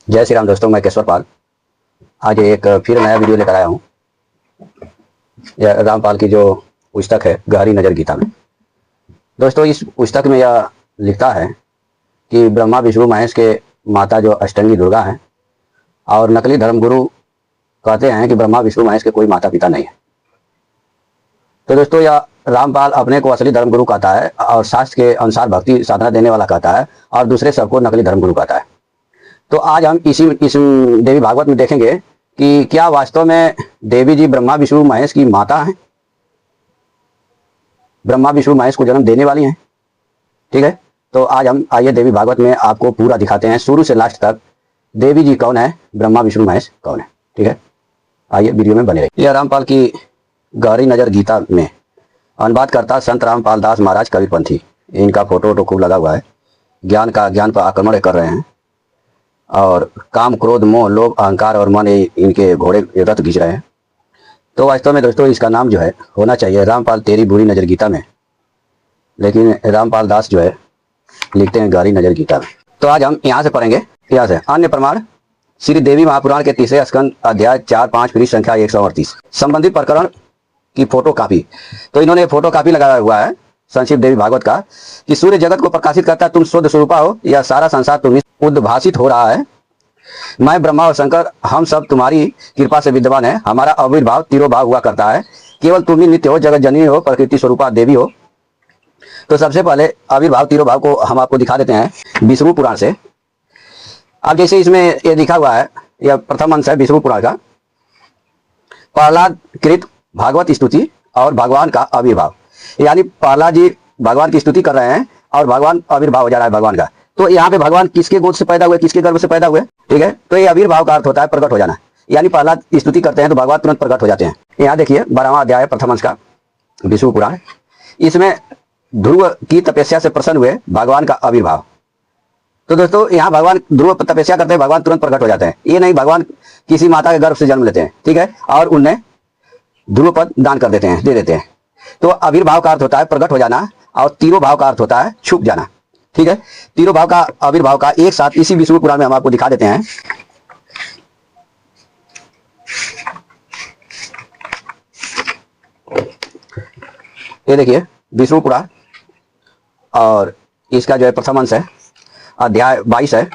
जय श्री राम दोस्तों, मैं केशवर पाल आज एक फिर नया वीडियो लेकर आया हूँ। यह रामपाल की जो पुस्तक है गहरी नज़र गीता में। दोस्तों, इस पुस्तक में यह लिखता है कि ब्रह्मा विष्णु महेश के माता जो अष्टंगी दुर्गा हैं, और नकली धर्मगुरु कहते हैं कि ब्रह्मा विष्णु महेश के कोई माता पिता नहीं है। तो दोस्तों, यह रामपाल अपने को असली धर्मगुरु कहता है और शास्त्र के अनुसार भक्ति साधना देने वाला कहता है, और दूसरे सबको नकली धर्मगुरु कहता है। तो आज हम इस देवी भागवत में देखेंगे कि क्या वास्तव में देवी जी ब्रह्मा विष्णु महेश की माता हैं, ब्रह्मा विष्णु महेश को जन्म देने वाली हैं। ठीक है, तो आज हम आइए देवी भागवत में आपको पूरा दिखाते हैं शुरू से लास्ट तक देवी जी कौन है, ब्रह्मा विष्णु महेश कौन है। ठीक है, आइए वीडियो में बने रहिए। यह रामपाल की गहरी नज़र गीता में अनुवाद करता संत रामपाल दास महाराज कबीरपंथी। इनका फोटो खूब लगा हुआ है। ज्ञान पर आक्रमण कर रहे हैं और काम क्रोध मोह लोभ अहंकार और मन इनके घोड़े रथ खींच रहे हैं। तो वास्तव में दोस्तों, इसका नाम जो है होना चाहिए रामपाल तेरी बुरी नज़र गीता में, लेकिन रामपाल दास जो है लिखते हैं गहरी नज़र गीता में। तो आज हम यहाँ से पढ़ेंगे। यहाँ से अन्य प्रमाण श्री देवी महापुराण के 30 स्कंद अध्याय 4-5 पृष्ठ संख्या 138 संबंधित प्रकरण की फोटो कापी। तो इन्होंने फोटो कापी लगाया हुआ है संक्षिप्त देवी भागवत का कि सूर्य जगत को प्रकाशित करता है, तुम शुद्ध स्वरूपा हो, यह सारा संसार तुम्हें उद्भासित हो रहा है। मैं ब्रह्मा और शंकर हम सब तुम्हारी कृपा से विद्यमान है। हमारा आविर्भाव तिरोभाव हुआ करता है। केवल तुम ही नित्य हो, जगत जननी हो, प्रकृति स्वरूपा देवी हो। तो सबसे पहले आविर्भाव तिरोभाव को हम आपको दिखा देते हैं विष्णु पुराण से। अब जैसे इसमें ये लिखा हुआ है, यह प्रथम अंश है विष्णु पुराण का। प्रहलाद कृत भागवत स्तुति और भगवान का आविर्भाव, यानी प्रहलाद जी भगवान की स्तुति कर रहे हैं और भगवान आविर्भाव हो जा रहा है भगवान का। तो यहाँ पे भगवान किसके गोद से पैदा हुए, किसके गर्भ से पैदा हुए। ठीक है, तो ये आविर्भाव का अर्थ होता है प्रकट हो जाना, यानी प्रहलाद स्तुति करते हैं तो भगवान तुरंत प्रकट हो जाते हैं। यहाँ देखिए 12वां अध्याय प्रथम अंश का विष्णु पुराण। इसमें ध्रुव की तपस्या से प्रसन्न हुए भगवान का आविर्भाव। तो दोस्तों, यहाँ भगवान ध्रुव तपस्या करते हैं, भगवान तुरंत प्रकट हो जाते हैं। ये नहीं भगवान किसी माता के गर्भ से जन्म लेते हैं, ठीक है, और उन्हें ध्रुव पद दान कर देते हैं, दे देते हैं। तो आविर्भाव का अर्थ होता है प्रकट हो जाना, और तिरोभाव का अर्थ होता है छुप जाना। ठीक है, तिरोभाव का आविर्भाव का एक साथ इसी विष्णु पुराण में हम आपको दिखा देते हैं। ये देखिए विष्णु पुराण, और इसका जो है प्रथम अंश है, अध्याय 22 है,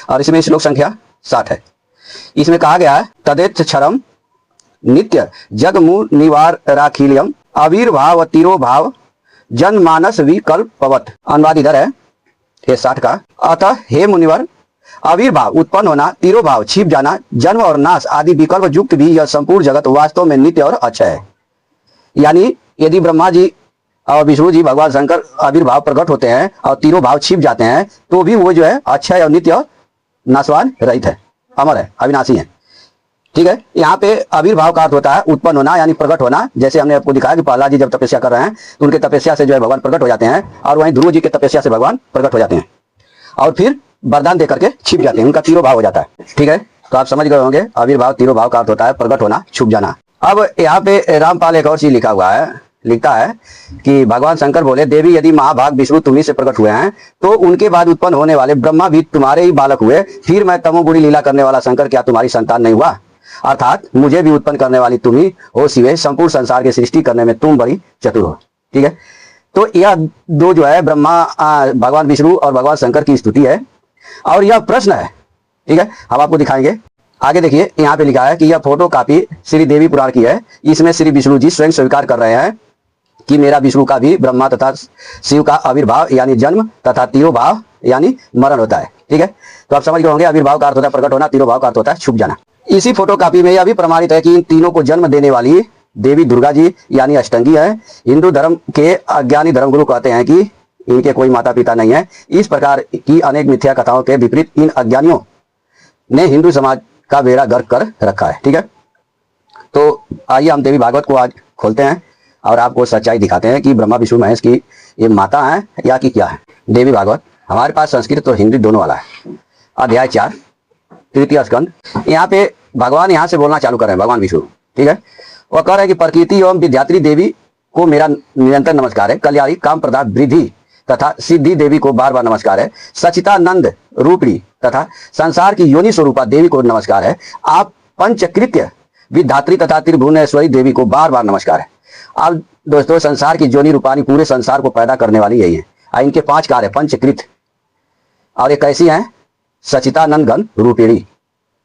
और इसमें श्लोक संख्या 60 है। इसमें कहा गया है तदेत क्षरम नित्य जगमू निवार राखिलियम आविर्भाव तिरोभाव जनमानस विकल्पवत। अनुवाद इधर है ये 60 का। अतः हे मुनिवर, आविर्भाव उत्पन्न होना, तिरोभाव छिप जाना, जन्म और नाश आदि विकल्प युक्त भी यह संपूर्ण जगत वास्तव में नित्य और अक्षय है। यानी यदि ब्रह्मा जी और विष्णु जी भगवान शंकर आविर्भाव प्रकट होते हैं और तिरोभाव छिप जाते हैं, तो भी वो जो है अक्षय और नित्य और नाशवान रहित है, अमर है, अविनाशी है। ठीक है, यहाँ पे आविर्भाव का अर्थ होता है उत्पन्न होना, यानी प्रकट होना। जैसे हमने आपको दिखाया कि प्रहलाद जी जब तपस्या कर रहे हैं तो उनके तपस्या से जो है भगवान प्रकट हो जाते हैं, और वहीं ध्रुव जी के तपस्या से भगवान प्रकट हो जाते हैं और फिर वरदान दे करके छिप जाते हैं, उनका तिरोभाव हो जाता है। ठीक है, तो आप समझ गए होंगे आविर्भाव तिरोभाव का अर्थ होता है प्रकट होना, छुप जाना। अब यहाँ पे रामपाल एक और चीज लिखा हुआ है, लिखता है कि भगवान शंकर बोले, देवी यदि महाभाग विष्णु तुम्ही से प्रकट हुए हैं, तो उनके बाद उत्पन्न होने वाले ब्रह्मा भी तुम्हारे ही बालक हुए। फिर मैं तमोगुणी लीला करने वाला शंकर क्या तुम्हारी संतान नहीं हुआ? अर्थात मुझे भी उत्पन्न करने वाली तुम ही हो शिवे, संपूर्ण संसार की सृष्टि करने में तुम बड़ी चतुर हो। ठीक है, तो यह दो जो है ब्रह्मा भगवान विष्णु और भगवान शंकर की स्तुति है, और यह प्रश्न है। ठीक है, हम आपको दिखाएंगे। आगे देखिए, यहाँ पे लिखा है कि यह फोटो कापी श्री देवी पुराण की है। इसमें श्री विष्णु जी स्वयं स्वीकार कर रहे हैं कि मेरा विष्णु का भी ब्रह्मा तथा शिव का आविर्भाव यानी जन्म तथा तिरोभाव यानी मरण होता है। ठीक है, तो आप समझ गए होंगे आविर्भाव का अर्थ होता है प्रकट होना, तिरोभाव का अर्थ होता है छुप जाना। इसी फोटो कापी में यह भी प्रमाणित है कि इन तीनों को जन्म देने वाली देवी दुर्गा जी यानी अष्टंगी है। हिंदू धर्म के अज्ञानी धर्मगुरु कहते हैं कि इनके कोई माता पिता नहीं है। इस प्रकार की अनेक मिथ्या कथाओं के विपरीत इन अज्ञानियों ने हिंदू समाज का बेड़ा गर्क कर रखा है। ठीक है, तो आइए हम देवी भागवत को आज खोलते हैं और आपको सच्चाई दिखाते हैं कि ब्रह्मा विष्णु महेश की ये माता है या कि क्या है। देवी भागवत हमारे पास संस्कृत और हिंदी दोनों वाला है। अध्याय 4 तृतीय स्कंद। यहाँ पे भगवान यहाँ से बोलना चालू कर रहे हैं, भगवान विष्णु। ठीक है, वह कह रहे हैं कि प्रकृति एवं विद्यात्री देवी को मेरा निरंतर नमस्कार है। कल्याणी काम प्रदान वृद्धि तथा सिद्धि देवी को बार बार नमस्कार है। सचितानंद रूपिणी तथा संसार की योनि स्वरूपा देवी को नमस्कार है। आप पंचकृत्य विधात्री तथा त्रिभुवनेश्वरी देवी को बार बार नमस्कार है। अब दोस्तों, संसार की योनि रूपानी पूरे संसार को पैदा करने वाली यही है। इनके 5 कार्य पंचकृत, और ये कैसी हैं? सचितानंद गण रूपिणी।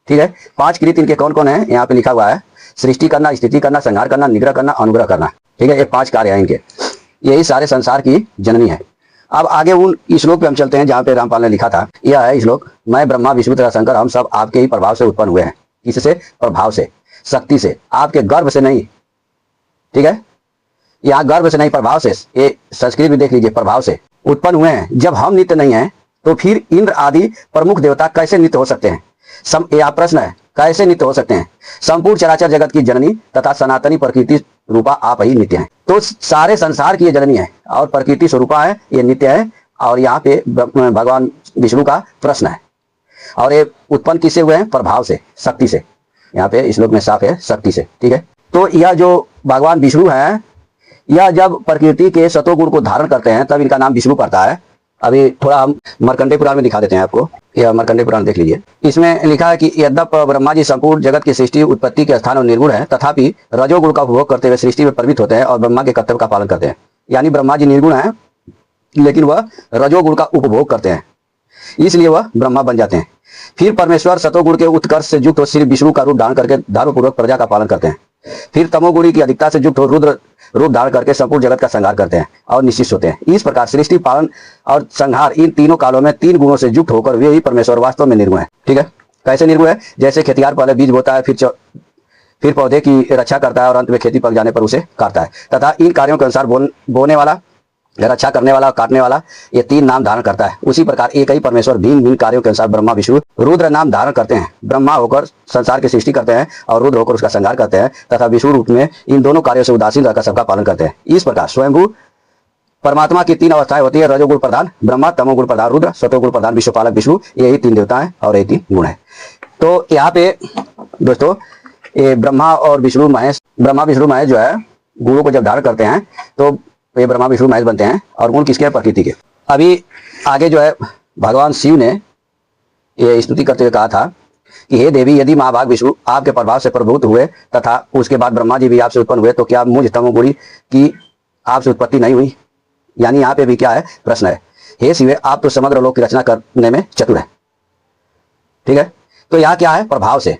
ठीक है, 5 कृत इनके कौन कौन है? यहाँ पे लिखा हुआ है, सृष्टि करना, स्थिति करना, संहार करना, निग्रह करना, अनुग्रह करना। ठीक है, ये 5 कार्य है इनके, यही सारे संसार की जननी है। अब आगे उन श्लोक पे हम चलते हैं जहां पे रामपाल ने लिखा था। यह है श्लोक, मैं ब्रह्मा विष्णु तथा शंकर हम सब आपके ही प्रभाव से उत्पन्न हुए हैं। किससे? प्रभाव से, शक्ति से, आपके गर्भ से नहीं। ठीक है, यहाँ गर्भ से नहीं, प्रभाव से। ये संस्कृत भी देख लीजिए, प्रभाव से उत्पन्न हुए हैं। जब हम नित्य नहीं है तो फिर इंद्र आदि प्रमुख देवता कैसे नित्य हो सकते हैं? यह प्रश्न है, कैसे नित्य हो सकते हैं? संपूर्ण चराचर जगत की जननी तथा सनातनी प्रकृति रूपा आप ही नित्य हैं। तो सारे संसार की ये जननी है और प्रकृति स्वरूपा है, ये नित्य है। और यहाँ पे भगवान विष्णु का प्रश्न है, और ये उत्पन्न किससे हुए हैं? प्रभाव से, शक्ति से। यहाँ पे श्लोक में साफ है, शक्ति से। ठीक है, तो यह जो भगवान विष्णु है, यह जब प्रकृति के सतोगुण को धारण करते हैं तब इनका नाम विष्णु पड़ता है। अभी थोड़ा हम मार्कंडेय पुराण में दिखा देते हैं आपको। यह मार्कंडेय पुराण देख लीजिए, इसमें लिखा है कि यद्यपि ब्रह्मा जी संपूर्ण जगत की सृष्टि उत्पत्ति के स्थान और निर्गुण है, तथापि रजोगुण का उपभोग करते हुए सृष्टि में प्रवृत्त होते हैं और ब्रह्मा के कर्तव्य का पालन करते हैं। यानी ब्रह्मा जी निर्गुण है, लेकिन वह रजोगुण का उपभोग करते हैं, इसलिए वह ब्रह्मा बन जाते हैं। फिर परमेश्वर सतोगुण के उत्कर्ष से युक्त हो श्री विष्णु का रूप धारण करके धर्मपूर्वक प्रजा का पालन करते हैं। फिर तमोगुणी की अधिकता से युक्त हो रुद्र रूप धारण करके संपूर्ण जगत का संहार करते हैं और निश्चित होते हैं। इस प्रकार सृष्टि, पालन और संहार, इन तीनों कालों में 3 गुणों से युक्त होकर वे ही परमेश्वर वास्तव में निर्गुण है। ठीक है, कैसे निर्गुण है? जैसे खेतियार पहले बीज बोता है, फिर पौधे की रक्षा करता है और अंत में खेती पक जाने पर उसे काटता है, तथा इन कार्यों के अनुसार बोने वाला, रक्षा करने वाला, काटने वाला, ये 3 नाम धारण करता है। उसी प्रकार एक ही परमेश्वर भिन्न भिन्न कार्यों के अनुसार ब्रह्मा विष्णु रुद्र नाम धारण करते हैं। ब्रह्मा होकर संसार की सृष्टि करते हैं और रुद्र होकर उसका संहार करते हैं, तथा विष्णु रूप में इन दोनों कार्यों से उदासीन रहकर सबका पालन करते हैं। इस प्रकार स्वयंभू परमात्मा की 3 अवस्थाएं होती है, रजोगुण प्रधान ब्रह्मा, तमोगुण प्रधान रुद्र, सतोगुण प्रधान विश्वपालक विष्णु। यही 3 देवता है और यही 3 गुण है। तो यहाँ पे दोस्तों, ये ब्रह्मा और विष्णु महेश, ब्रह्मा विष्णु महेश जो है गुणों को जब धारण करते हैं तो ये ब्रह्मा विष्णु महेश बनते हैं। और गुण किसके? प्रकृति के। अभी आगे जो है भगवान शिव ने ये स्तुति करते हुए कहा था कि हे देवी, यदि महाभाग विष्णु आपके प्रभाव से प्रभुत हुए तथा उसके बाद ब्रह्मा जी भी आपसे उत्पन्न हुए, तो क्या मुझ तमोगुणी की आपसे उत्पत्ति नहीं हुई? यानी यहाँ पे भी क्या है? प्रश्न है। हे शिव, आप तो समग्र लोक की रचना करने में चतुर है। ठीक है, तो यहाँ क्या है? प्रभाव से।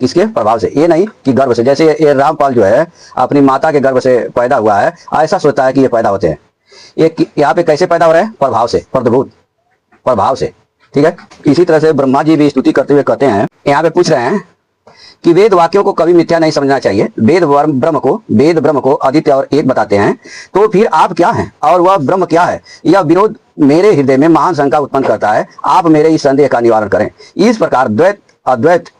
किसके? प्रभाव से। ये नहीं कि गर्भ से, जैसे ये रामपाल जो है अपनी माता के गर्भ से पैदा हुआ है, ऐसा सोचता है कि ये पैदा होते हैं। ये यहाँ पे कैसे पैदा हो रहे हैं? प्रभाव से, प्रभुत प्रभाव से। ठीक है, इसी तरह से ब्रह्मा जी भी स्तुति करते हुए कहते हैं, यहाँ पे पूछ रहे हैं कि वेद वाक्यों को कभी मिथ्या नहीं समझना चाहिए। वेद ब्रह्म को अद्वितीय और एक बताते हैं, तो फिर आप क्या हैं और वह ब्रह्म क्या है? यह विरोध मेरे हृदय में महान शंका उत्पन्न करता है। आप मेरे इस संदेह का निवारण करें। इस प्रकार द्वैत अद्वैत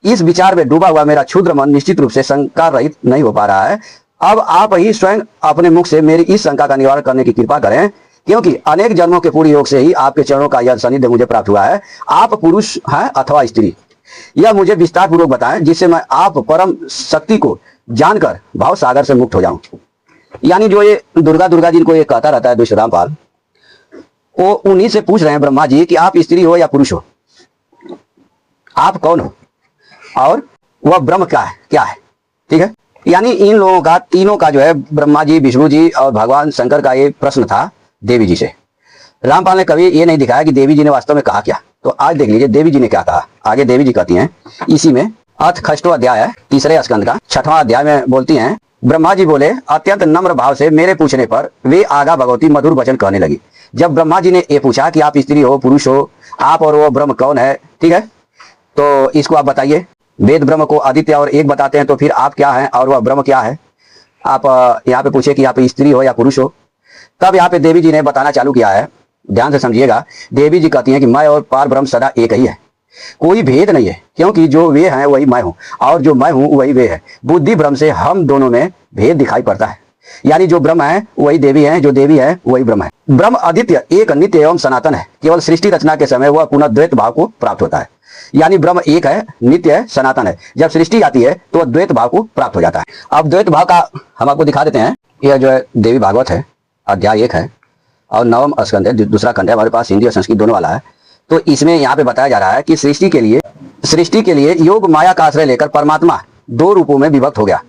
इस विचार में डूबा हुआ मेरा क्षुद्र मन निश्चित रूप से शंका रहित नहीं हो पा रहा है। अब आप ही स्वयं अपने मुख से मेरी इस शंका का निवारण करने की कृपा करें, क्योंकि अनेक जन्मों के पूर्ण योग से ही आपके चरणों का यह सानिध्य मुझे प्राप्त हुआ है। आप पुरुष हैं अथवा स्त्री, यह मुझे विस्तार पूर्वक बताएं, जिससे मैं आप परम शक्ति को जानकर भाव सागर से मुक्त हो जाऊं। यानी जो ये दुर्गा जिनको ये कहता रहता है दुष्ट रामपाल, वो उन्हीं से पूछ रहे हैं ब्रह्मा जी कि आप स्त्री हो या पुरुष हो, आप कौन हो और वह ब्रह्म क्या है। ठीक है, यानी इन लोगों का, तीनों का जो है, ब्रह्मा जी, विष्णु जी और भगवान शंकर का ये प्रश्न था देवी जी से। रामपाल ने कभी ये नहीं दिखाया कि देवी जी ने वास्तव में कहा क्या। तो आज देख लीजिए देवी जी ने क्या कहा। आगे देवी जी कहती हैं, इसी में अथ खष्टो अध्याय है, 3रे स्कंद का 6वां अध्याय में बोलती हैं, ब्रह्मा जी बोले, अत्यंत नम्र भाव से मेरे पूछने पर वे आगा भगवती मधुर वचन कहने लगी। जब ब्रह्मा जी ने ये पूछा कि आप स्त्री हो पुरुष हो, आप और वो ब्रह्म कौन है, ठीक है, तो इसको आप बताइए। वेद ब्रह्म को आदित्य और एक बताते हैं, तो फिर आप क्या हैं और वह ब्रह्म क्या है? आप यहाँ पे पूछे कि आप स्त्री हो या पुरुष हो। तब यहाँ पे देवी जी ने बताना चालू किया है, ध्यान से समझिएगा। देवी जी कहती हैं कि मैं और पार ब्रह्म सदा एक ही है, कोई भेद नहीं है, क्योंकि जो वे हैं वही मैं हूं और जो मैं हूं वही वे है। बुद्धि भ्रम से हम दोनों में भेद दिखाई पड़ता है। यानी जो ब्रह्म है वही देवी है, जो देवी है वही ब्रह्म है। ब्रह्म आदित्य एक नित्य एवं सनातन है। केवल सृष्टि रचना के समय वह पुनः द्वैत भाव को प्राप्त होता है। यानी ब्रह्म एक है, नित्य है, सनातन है। जब सृष्टि आती है तो द्वैत भाव को प्राप्त हो जाता है। अब द्वैत भाव का हम आपको दिखा देते हैं। यह जो है देवी भागवत है, अध्याय 1 है और नवम स्कंद है, दूसरा खंड है हमारे पास, हिंदी और संस्कृत दोनों वाला है। तो इसमें यहाँ पे बताया जा रहा है कि सृष्टि के लिए योग माया का आश्रय लेकर परमात्मा दो रूपों में विभक्त हो गया,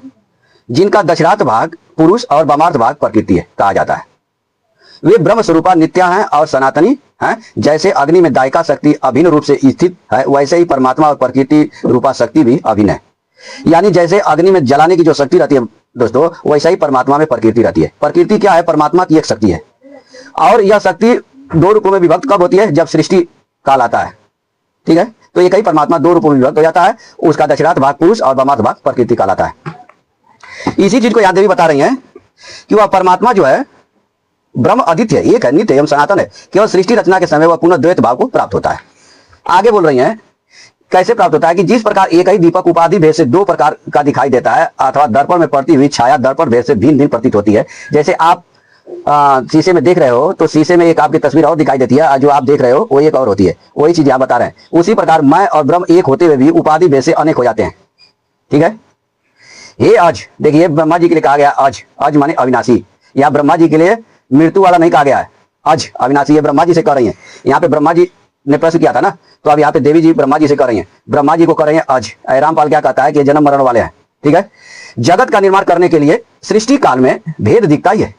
जिनका दक्षिणार्थ भाग पुरुष और वामार्थ भाग प्रकृति है कहा जाता है। वे ब्रह्म स्वरूपा नित्या हैं और सनातनी हैं। जैसे अग्नि में दायिका शक्ति अभिन्न रूप से स्थित है, वैसे ही परमात्मा और प्रकृति रूपा शक्ति भी अभिन्न है। यानी जैसे अग्नि में जलाने की जो शक्ति रहती है दोस्तों, वैसा ही परमात्मा में प्रकृति रहती है। प्रकृति क्या है? परमात्मा की एक शक्ति है, और यह शक्ति दो रूपों में विभक्त कब होती है? जब सृष्टि काल आता है। ठीक है, तो एक ही परमात्मा दो रूपों में विभक्त हो जाता है, उसका दक्षिणार्थ भाग पुरुष और वामार्थ भाग प्रकृति काल आता है। इसी चीज को यहाँ देवी बता रही है कि वह परमात्मा जो है ब्रह्म अद्वितीय है, एक है, नित्य एवं सनातन है। केवल सृष्टि रचना के समय वह पुनः द्वैत भाव को प्राप्त होता है। आगे बोल रही हैं कैसे प्राप्त होता है कि जिस प्रकार एक ही दीपक उपाधि भेद से दो प्रकार का दिखाई देता है, अथवा दर्पण में पड़ती हुई छाया दर्पण भेद से भिन्न भिन्न प्रतीत होती है। जैसे आप शीशे में देख रहे हो तो शीशे में एक आपकी तस्वीर और दिखाई देती है, जो आप देख रहे हो वो एक और होती है। वही चीज आप बता रहे हैं। उसी प्रकार मैं और ब्रह्म एक होते हुए भी उपाधि भेद से अनेक हो जाते हैं। ठीक है, ये अज देखिए ब्रह्मा जी के लिए कहा गया अज, अज माने अविनाशी। यहाँ ब्रह्मा जी के लिए मृत्यु वाला नहीं कहा गया है, अज अविनाशी। ये ब्रह्मा जी से कह रही है। यहाँ पे ब्रह्मा जी ने प्रश्न किया था ना, तो अब यहाँ पे देवी जी ब्रह्मा जी से कर रही हैं, ब्रह्मा जी को कर रही हैं अज। रामपाल क्या कहता है कि जन्म मरण वाले हैं। ठीक है, जगत का निर्माण करने के लिए सृष्टि काल में भेद दिखता ही है,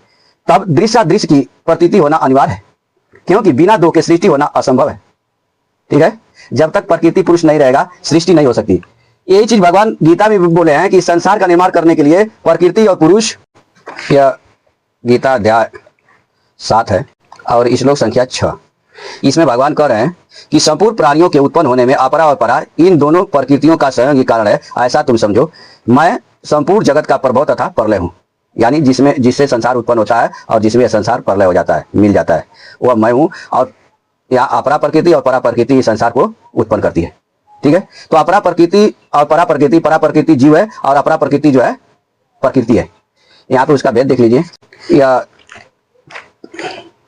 तब दृश्यादृश्य की प्रतीति होना अनिवार्य है, क्योंकि बिना दो के सृष्टि होना असंभव है। ठीक है, जब तक प्रकृति पुरुष नहीं रहेगा सृष्टि नहीं हो सकती। यही चीज भगवान गीता में बोले हैं कि संसार का निर्माण करने के लिए प्रकृति और पुरुष। यह गीता अध्याय 7 है और श्लोक संख्या 6। इसमें भगवान कह रहे हैं कि संपूर्ण प्राणियों के उत्पन्न होने में अपरा और परा इन दोनों प्रकृतियों का संयोग ही कारण है। ऐसा तुम समझो, मैं संपूर्ण जगत का प्रभव तथा प्रलय हूँ। यानी जिससे संसार उत्पन्न होता है और जिसमें संसार प्रलय हो जाता है, मिल जाता है, वह मैं हूँ। और यहाँ अपरा प्रकृति और परा प्रकृति संसार को उत्पन्न करती है। ठीक है, तो अपरा प्रकृति और परा प्रकृति जीव है और अपरा प्रकृति जो है प्रकृति है। यहाँ पे उसका भेद देख लीजिए। या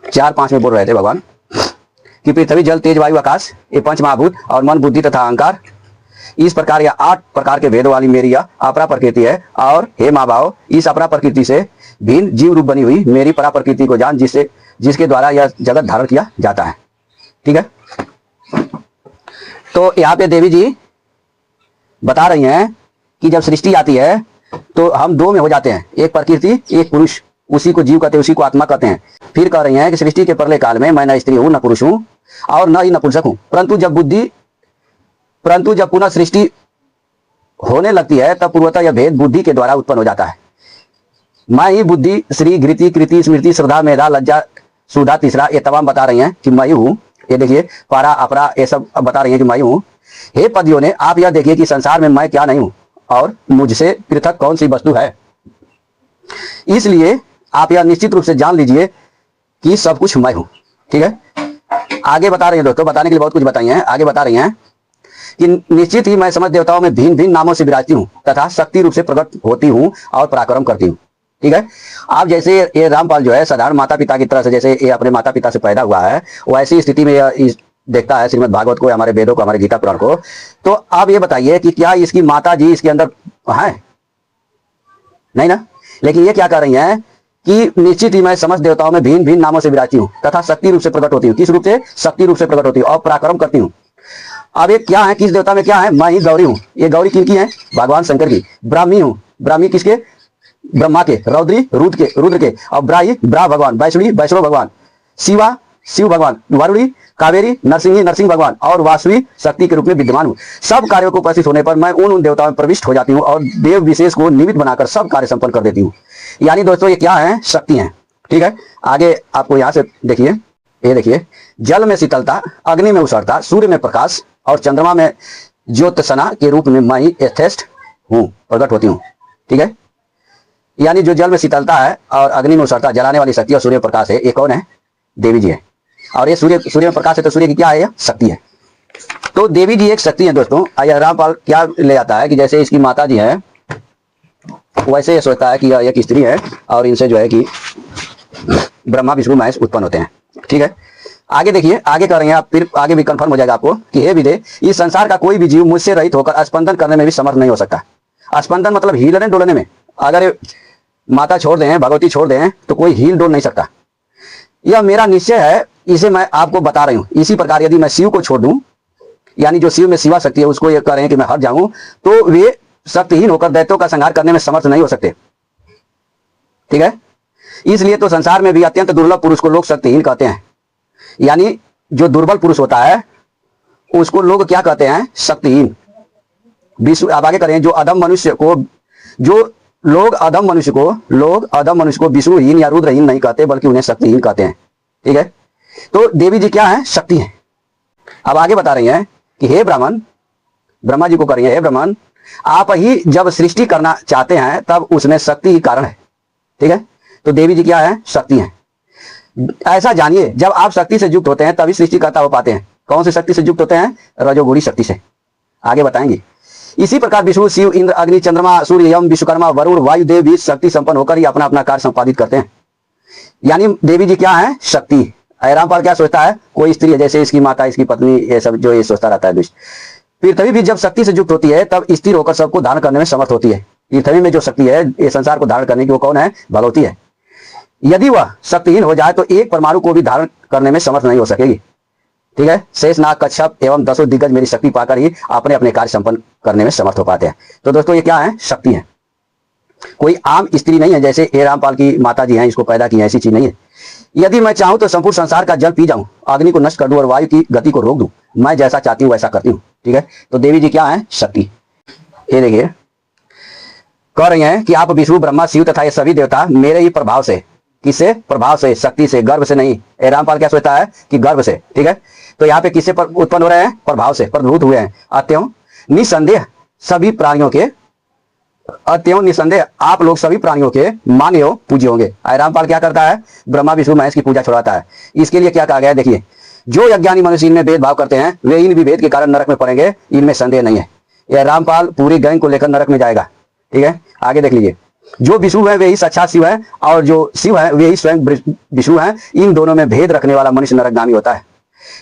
4-5 में बोल रहे थे भगवान कि पृथ्वी जल तेज वायु आकाश ये पंच महाभूत और मन बुद्धि तथा अहंकार, इस प्रकार या 8 प्रकार के भेद वाली मेरी यह अपरा प्रकृति है। और हे माँ भाव, इस अपरा प्रकृति से भिन्न जीव रूप बनी हुई मेरी परा प्रकृति को जान, जिसके द्वारा यह जगत धारण किया जाता है। ठीक है, तो यहाँ पे देवी जी बता रही हैं कि जब सृष्टि आती है तो हम दो में हो जाते हैं, एक प्रकृति एक पुरुष। उसी को जीव कहते हैं, उसी को आत्मा कहते हैं। फिर कह रही हैं कि सृष्टि के प्रलय काल में मैं न स्त्री हूं न पुरुष हूं और न ही नपुंसक हूं, परंतु जब पुनः सृष्टि होने लगती है तब पूर्वतः यह भेद बुद्धि के द्वारा उत्पन्न हो जाता है। मैं ही बुद्धि श्री घृति कृति स्मृति श्रद्धा मेधा लज्जा सुधा तीसरा ये तमाम बता रही हैं कि मैं हूं। ये देखिए पारा अपरा ये सब बता रही हैं कि मैं हूं। हे पदियों ने, आप यह देखिए कि संसार में मैं क्या नहीं हूं और मुझसे पृथक कौन सी वस्तु है। इसलिए आप यह निश्चित रूप से जान लीजिए कि सब कुछ मैं हूं। ठीक है, आगे बता रही हैं दोस्तों, बताने के लिए बहुत कुछ बताई हैं। आगे बता रही हैं कि निश्चित ही मैं समस्त देवताओं में भिन्न भिन्न नामों से विराजती हूँ तथा शक्ति रूप से प्रकट होती हूँ और पराक्रम करती हूँ। ठीक है, आप जैसे ये रामपाल जो है साधारण माता पिता की तरह से, जैसे ये अपने माता पिता से पैदा हुआ है, वैसी स्थिति में देखता है श्रीमद् भागवत को, हमारे वेदों को, हमारे गीता पुराण को। तो आप ये बताइए कि क्या इसकी माता जी इसके अंदर है? नहीं ना। लेकिन ये क्या कर रही हैं कि निश्चित ही मैं समस्त देवताओं में भिन्न भिन्न नामों से विराजती हूँ तथा शक्ति रूप से प्रकट होती हूँ। किस रूप से? शक्ति रूप से प्रकट होती हूँ और पराक्रम करती हूँ। अब ये क्या है, किस देवता में क्या है? मैं ही गौरी हूँ। ये गौरी किनकी है? भगवान शंकर की। ब्राह्मी हूँ। ब्राह्मी किसके? ब्रह्मा के। रौद्री रुद्र के। और ब्रा भगवान। वैष्णव भगवान। शिवा शिव भगवान। वरुणी कावेरी नरसिंह भगवान। और वासवी शक्ति के रूप में विद्यमान हूँ। सब कार्यों को उपस्थित होने पर मैं उन देवताओं में प्रविष्ट हो जाती हूँ और देव विशेष को निमित्त बनाकर सब कार्य संपन्न कर देती हूँ। यानी दोस्तों ये क्या है? शक्ति है। ठीक है, आगे आपको यहाँ से देखिए, ये देखिए, जल में शीतलता, अग्नि में उषरता, सूर्य में प्रकाश और चंद्रमा में ज्योत्सना के रूप में मैं यथेष्ट हूँ, प्रकट होती हूँ। ठीक है, यानी जो जल में शीतलता है और अग्नि में उषरता, जलाने वाली शक्ति और सूर्य में प्रकाश है, ये कौन है? देवी जी है। और ये सूर्य में प्रकाश है, तो सूर्य की क्या है? यह शक्ति है। तो देवी जी एक शक्ति है दोस्तों। आइए रामपाल क्या ले आता है कि जैसे इसकी माता जी है, वैसे ये सोचता है कि यह एक स्त्री है और इनसे जो है कि ब्रह्मा विष्णु महेश उत्पन्न होते हैं। ठीक है, आगे देखिए, आगे करेंगे आप, फिर आगे भी कंफर्म हो जाएगा आपको कि हे विदे, इस संसार का कोई भी जीव मुझसे रहित होकर स्पंदन करने में भी समर्थ नहीं हो सकता। स्पंदन मतलब हिलने डोलने में। अगर माता छोड़ दें, भगवती छोड़ दें, तो कोई हिल डोल नहीं सकता। यह मेरा निश्चय है, इसे मैं आपको बता रही हूं। इसी प्रकार यदि मैं शिव को छोड़ दूं, यानी जो शिव में शिवा शक्ति है उसको ये कह रहे हैं कि मैं हट जाऊं, तो वे शक्तिहीन होकर दैत्यों का संहार करने में समर्थ नहीं हो सकते। ठीक है, इसलिए तो संसार में भी अत्यंत दुर्लभ पुरुष को लोग शक्तिहीन कहते हैं। यानी जो दुर्बल पुरुष होता है उसको लोग क्या कहते हैं? शक्तिहीन। विष्णु, आप आगे करें, जो अधम मनुष्य को, जो लोग अधम मनुष्य को विष्णुहीन या रुद्रहीन नहीं कहते, बल्कि उन्हें शक्तिहीन कहते हैं। ठीक है, तो देवी जी क्या है? शक्ति है। अब आगे बता रही हैं कि हे ब्राह्मण, ब्रह्मा जी को कर रही है, हे ब्राह्मण, आप ही जब सृष्टि करना चाहते हैं तब उसमें शक्ति ही कारण है। ठीक है, तो देवी जी क्या है? शक्ति है। ऐसा जानिए, जब आप शक्ति से युक्त होते हैं तभी सृष्टिकर्ता हो पाते हैं। कौन सी शक्ति से युक्त होते हैं? रजोगुणी शक्ति से। आगे बताएंगे। इसी प्रकार विष्णु, शिव, इंद्र, अग्नि, चंद्रमा, सूर्य, यम, विश्वकर्मा, वरुण, वायुदेव भी शक्ति संपन्न होकर ही अपना अपना कार्य संपादित करते हैं। यानी देवी जी क्या है? शक्ति। रामपाल क्या सोचता है? कोई स्त्री है, जैसे इसकी माता, इसकी पत्नी, ये सब जो ये सोचता रहता है दुष्ट। पृथ्वी भी जब शक्ति से युक्त होती है तब स्थिर होकर सबको धारण करने में समर्थ होती है। पृथ्वी में जो शक्ति है ये संसार को धारण करने की, वो कौन है? भगवती है। यदि वह शक्तिहीन हो जाए तो एक परमाणु को भी धारण करने में समर्थ नहीं हो सकेगी। ठीक है, शेष, नाग, कच्छप एवं 10 दिग्गज मेरी शक्ति पाकर ही अपने अपने कार्य संपन्न करने में समर्थ हो पाते हैं। तो दोस्तों ये क्या है? शक्ति है। कोई आम स्त्री नहीं है, जैसे हे रामपाल की माता जी हैं, इसको पैदा की है, ऐसी चीज नहीं है। यदि मैं चाहूं तो संपूर्ण संसार का जल पी जाऊं, अग्नि को नष्ट कर दूं और वायु की गति को रोक दूं। मैं जैसा चाहती हूं वैसा करती हूं। ठीक है, तो देवी जी क्या है? शक्ति। ये देखिए, कह रही हैं कि आप विष्णु, ब्रह्मा, शिव तथा ये सभी देवता मेरे ही प्रभाव से, किससे? प्रभाव से, शक्ति से, गर्भ से नहीं। रामपाल क्या सोचता है? कि गर्भ से। ठीक है, तो यहाँ पे किससे उत्पन्न हो रहे हैं? प्रभाव से, प्रभूत हुए हैं। अत्यंत निसंदेह सभी प्राणियों के, अत्यंत निसंदेह आप लोग सभी प्राणियों के मान्य हो, पूज्य होंगे। रामपाल क्या करता है? ब्रह्मा, विष्णु, महेश की पूजा छुड़ाता है। इसके लिए क्या कहा गया है? देखिए, जो अज्ञानी मनुष्य इनमें भेदभाव करते हैं वे इन विभेद के कारण नरक में पड़ेंगे, इनमें संदेह नहीं है। यह रामपाल पूरी गैंग को लेकर नरक में जाएगा। ठीक है, आगे देख लीजिए। जो विष्णु है वे ही साक्षात शिव है, और जो शिव है वे ही स्वयं विष्णु है। इन दोनों में भेद रखने वाला मनुष्य नरकगामी होता है।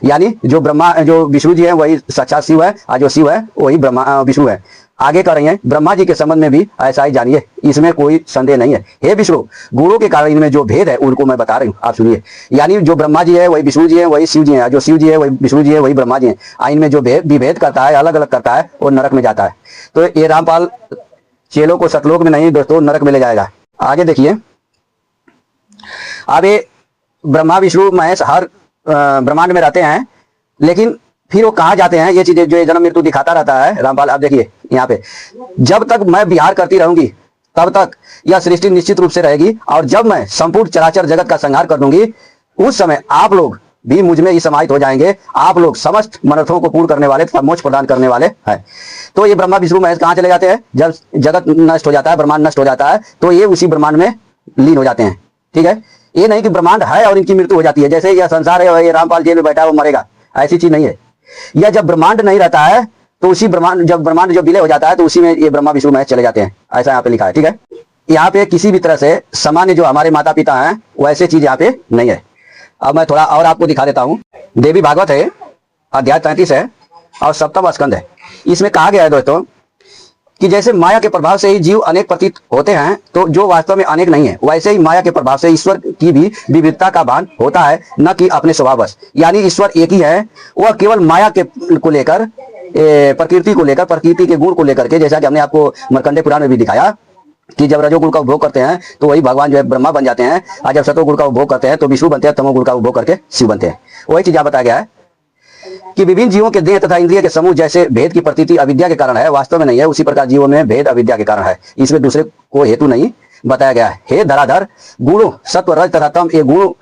यानी जो ब्रह्मा, जो विष्णु जी है वही साक्षात शिव है, और जो शिव है वही ब्रह्मा विष्णु है। आगे कर रही हैं, ब्रह्मा जी के संबंध में भी ऐसा ही जानिए, इसमें कोई संदेह नहीं है। हे विष्णु, गुणों के कारण इनमें जो भेद है उनको मैं बता रही हूँ, आप सुनिए। यानी जो ब्रह्मा जी है वही विष्णु जी है, वही शिव जी है, जो शिव जी है वही विष्णु जी है, वही ब्रह्मा जी है। इनमें जो विभेद करता है, अलग अलग करता है, वो नरक में जाता है। तो ये रामपाल चेलों को सतलोक में नहीं दोस्तों, नरक में ले जाएगा। आगे देखिए, अब ये ब्रह्मा, विष्णु, महेश हर ब्रह्मांड में रहते हैं, लेकिन फिर वो कहाँ जाते हैं? ये चीजें जो जन्म मृत्यु दिखाता रहता है रामपाल। आप देखिए यहाँ पे, जब तक मैं विहार करती रहूंगी तब तक यह सृष्टि निश्चित रूप से रहेगी, और जब मैं संपूर्ण चराचर जगत का संहार कर दूंगी उस समय आप लोग भी मुझ में ही समाहित हो जाएंगे। आप लोग समस्त मनर्थों को पूर्ण करने वाले तथा मोक्ष प्रदान करने वाले हैं। तो ये ब्रह्मा, विष्णु, महेश कहाँ चले जाते हैं? जब जगत नष्ट हो जाता है, ब्रह्मांड नष्ट हो जाता है, तो ये उसी ब्रह्मांड में लीन हो जाते हैं। ठीक है, ये नहीं कि ब्रह्मांड है और इनकी मृत्यु हो जाती है, जैसे यह संसार है, ये रामपाल जेल में बैठा है वो मरेगा, ऐसी चीज नहीं है। या जब ब्रह्मांड नहीं रहता है तो उसी ब्रह्मांड, जब ब्रह्मांड जो विलय हो जाता है तो उसी में ये ब्रह्मा, विष्णु, महेश चले जाते हैं, ऐसा यहाँ पे लिखा है। ठीक है, यहाँ पे किसी भी तरह से सामान्य जो हमारे माता पिता हैं वैसे चीज यहाँ पे नहीं है। अब मैं थोड़ा और आपको दिखा देता हूँ। देवी भागवत है, अध्याय 33 है और 7वां स्कंद है। इसमें कहा गया है दोस्तों कि जैसे माया के प्रभाव से ही जीव अनेक प्रतीत होते हैं, तो जो वास्तव में अनेक नहीं है, वैसे ही माया के प्रभाव से ईश्वर की भी विविधता का भान होता है, न कि अपने स्वभाववश। यानी ईश्वर एक ही है, वह केवल माया के को लेकर, प्रकृति को लेकर, प्रकृति के गुण को लेकर के, जैसा कि हमने आपको मार्कंडेय पुराण में भी दिखाया कि जब रजोगुण का उपभोग करते हैं तो वही भगवान जो है ब्रह्मा बन जाते हैं, और जब सतोगुण का उपभोग करते हैं तो विष्णु बनते हैं, तमोगुण का उपभोग करके शिव बनते हैं। वही चीज बताया गया है कि विभिन्न जीवों के देह तथा इंद्रिय के समूह जैसे भेद की प्रतीति अविद्या के कारण है, वास्तव में नहीं है, उसी प्रकार जीवों में भेद अविद्या के कारण है, इसमें दूसरे को हेतु नहीं बताया गया है। हे धराधर, गुणों सत्व, रज तथा तम, ये गुण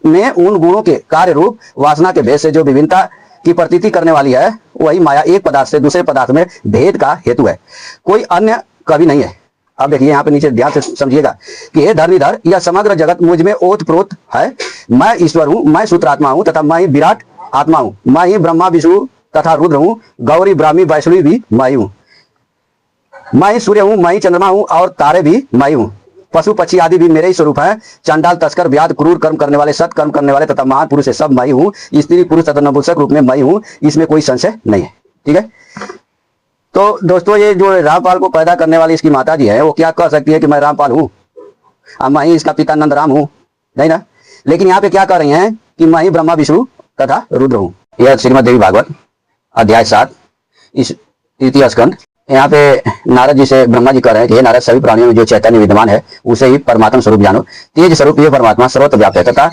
में उन गुणों के कार्य रूप वासना के भेद से जो विभिन्नता की प्रतीति करने वाली है, वही माया एक पदार्थ से दूसरे पदार्थ में भेद का हेतु है, कोई अन्य कभी नहीं है। अब देखिए यहाँ पे नीचे ध्यान से समझिएगा कि हे धर्मीधर, यह समग्र जगत मुझ में ओत प्रोत है। मैं ईश्वर हूँ, मैं सूत्रात्मा हूँ तथा मैं ही विराट आत्मा हूँ। मैं ही ब्रह्मा, विष्णु तथा रुद्र हूँ, गौरी, ब्राह्मी, वैष्णवी भी मैं हूँ। मैं ही सूर्य हूँ, मैं ही चंद्रमा हूँ और तारे भी मैं हूँ। पशु पक्षी आदि भी मेरे ही स्वरूप है। चंडाल, तस्कर, व्याध, क्रूर कर्म करने वाले, सत कर्म करने वाले तथा महान पुरुष सब मैं हूँ। स्त्री पुरुष तथा नपुंसक रूप में मैं हूँ, इसमें कोई संशय नहीं है। ठीक है, तो दोस्तों ये जो रामपाल को पैदा करने वाली इसकी माता जी है, वो क्या कह सकती है कि मैं रामपाल हूँ, मैं ही इसका पिता नंद राम हूँ? नहीं ना। लेकिन यहाँ पे क्या कर रही हैं कि मैं ही ब्रह्मा विष्णु तथा रुद्र हूँ। यह श्रीमद् देवी भागवत अध्याय 7 इस तृतीय स्कंद। यहाँ पे नारद जी से ब्रह्मा जी कह रहे हैं कि हे नारद, सभी प्राणियों में जो चैतन्य विद्यमान है उसे ही परमात्मा स्वरूप जानो। तेज स्वरूप यह परमात्मा सर्वत्र व्याप्त है तथा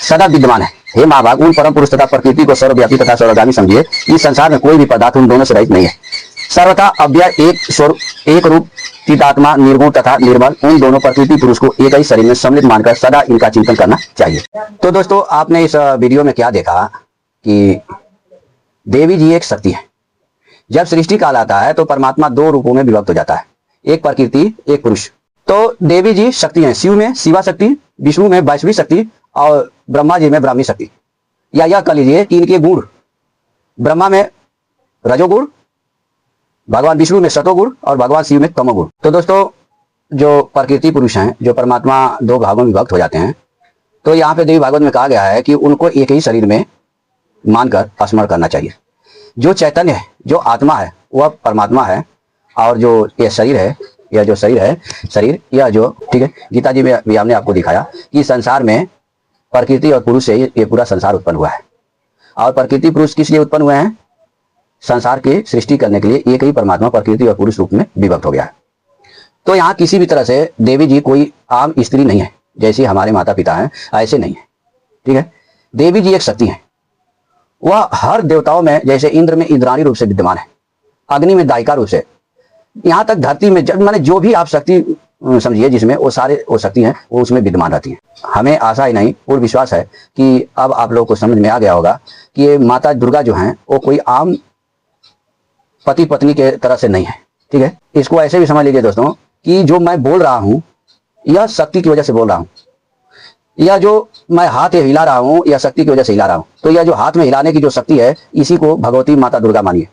सदा विद्यमान है। हे महाभाग, उन परम पुरुष तथा प्रकृति को सर्वव्यापी तथा सर्वगामी समझिए। इस संसार में कोई भी पदार्थ उन दोनों से रहित नहीं है। सर्वथा अव्यय, एक स्वरूप, एक रूप, चिदात्मा, निर्गुण तथा निर्मल, उन दोनों प्रकृति पुरुष को एक ही शरीर में सम्मिलित मानकर सदा इनका चिंतन करना चाहिए। तो दोस्तों, आपने इस वीडियो में क्या देखा कि देवी जी एक शक्ति है। जब सृष्टि काल आता है तो परमात्मा दो रूपों में विभक्त हो जाता है, एक प्रकृति, एक पुरुष। तो देवी जी शक्ति हैं। शिव में शिवा शक्ति, विष्णु में वैष्णवी शक्ति और ब्रह्मा जी में ब्राह्मी शक्ति। या यह कह लीजिए कि इनके गुण, ब्रह्मा में रजोगुण, भगवान विष्णु में सतोगुण और भगवान शिव में तमोगुण। तो दोस्तों, जो प्रकृति पुरुष हैं, जो परमात्मा दो भागों में विभक्त हो जाते हैं, तो यहाँ पे देवी भागवत में कहा गया है कि उनको एक ही शरीर में मानकर स्मरण करना चाहिए। जो चैतन्य है, जो आत्मा है, वह परमात्मा है। और जो ये शरीर है, यह जो शरीर है, शरीर यह जो, ठीक है, गीता जी में भी हमने आपको दिखाया कि संसार में प्रकृति और पुरुष से ये पूरा संसार उत्पन्न हुआ है। और प्रकृति पुरुष किस लिए उत्पन्न हुए हैं? संसार की सृष्टि करने के लिए एक ही परमात्मा प्रकृति और पुरुष रूप में विभक्त हो गया है। तो यहाँ किसी भी तरह से देवी जी कोई आम स्त्री नहीं है, जैसे हमारे माता पिता हैं ऐसे नहीं है, ठीक है। देवी जी एक शक्ति है। वह हर देवताओं में, जैसे इंद्र में इंद्राणी रूप से विद्यमान है, अग्नि में दायिका रूप से, यहाँ तक धरती में माने जो भी आप शक्ति समझिए जिसमें, वो सारे वो शक्ति हैं, वो उसमें विद्यमान रहती हैं। हमें आशा ही नहीं, पूर्ण विश्वास है कि अब आप लोगों को समझ में आ गया होगा कि ये माता दुर्गा जो हैं वो कोई आम पति पत्नी के तरह से नहीं है, ठीक है। इसको ऐसे भी समझ लीजिए दोस्तों कि जो मैं बोल रहा हूं यह शक्ति की वजह से बोल रहा हूं, या जो मैं हाथ हिला रहा हूं यह शक्ति की वजह से हिला रहा हूं। तो यह जो हाथ में हिलाने की जो शक्ति है, इसी को भगवती माता दुर्गा मानिए।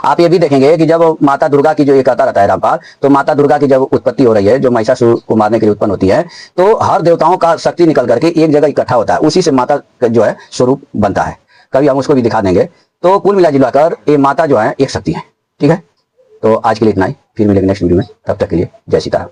आप ये भी देखेंगे कि जब माता दुर्गा की जो ये कहता रहता है रामपाल, तो माता दुर्गा की जब उत्पत्ति हो रही है, जो महिषासुर को मारने के लिए उत्पन्न होती है, तो हर देवताओं का शक्ति निकल करके एक जगह इकट्ठा होता है, उसी से माता का जो है स्वरूप बनता है। कभी हम उसको भी दिखा देंगे। तो कुल मिला जुलाकर ये माता जो है एक शक्ति है, ठीक है। तो आज के लिए इतना ही, फिर मिलेंगे नेक्स्ट वीडियो में। तब तक के लिए जय सीताराम।